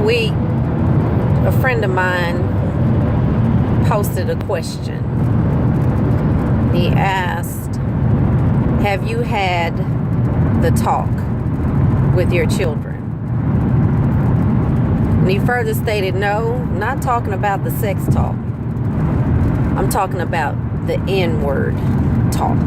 A friend of mine posted a question. He asked, have you had the talk with your children? And he further stated, no, I'm not talking about the sex talk. I'm talking about the N-word talk.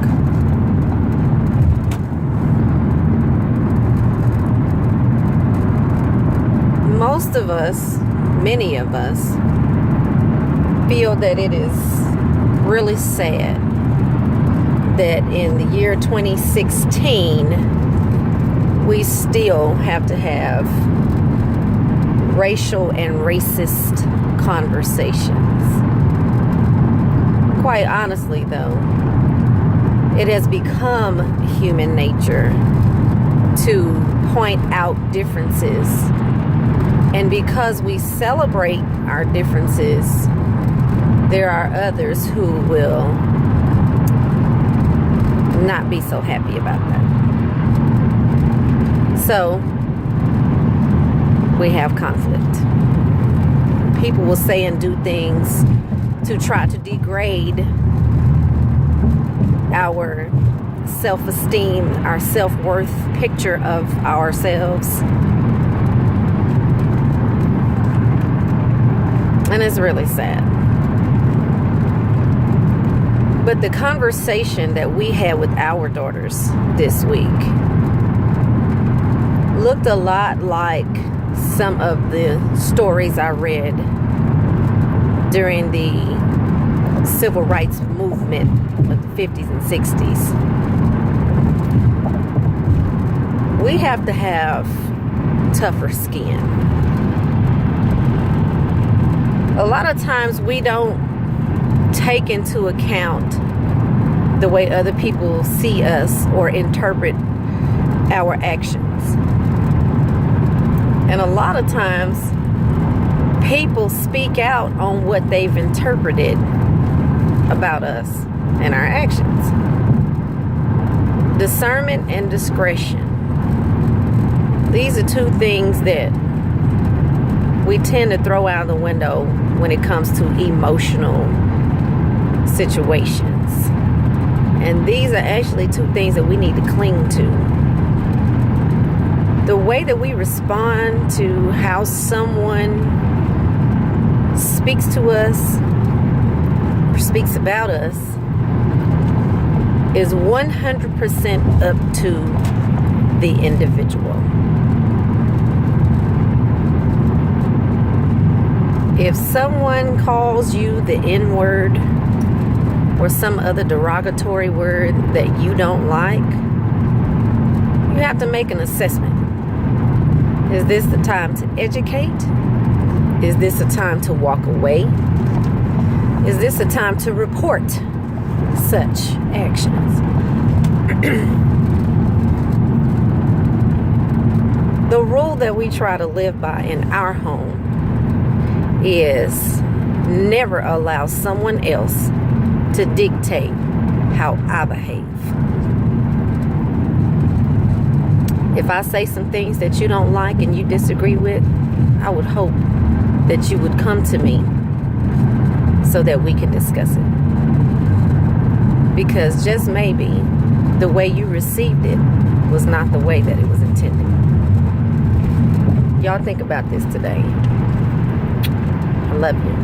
Most of us, many of us, feel that it is really sad that in the year 2016, we still have to have racial and racist conversations. Quite honestly, though, it has become human nature to point out differences. And because we celebrate our differences, there are others who will not be so happy about that. So, we have conflict. People will say and do things to try to degrade our self-esteem, our self-worth picture of ourselves. And it's really sad. But the conversation that we had with our daughters this week looked a lot like some of the stories I read during the civil rights movement of the 50s and 60s. We have to have tougher skin. A lot of times we don't take into account the way other people see us or interpret our actions. And a lot of times people speak out on what they've interpreted about us and our actions. Discernment and discretion. These are two things that we tend to throw out the window when it comes to emotional situations. And these are actually two things that we need to cling to. The way that we respond to how someone speaks to us or speaks about us is 100% up to the individual. If someone calls you the N-word or some other derogatory word that you don't like, you have to make an assessment. Is this the time to educate? Is this a time to walk away? Is this a time to report such actions? The rule that we try to live by in our home is never allow someone else to dictate how I behave. If I say some things that you don't like and you disagree with, I would hope that you would come to me so that we can discuss it. Because just maybe the way you received it was not the way that it was intended. Y'all think about this today. I love you.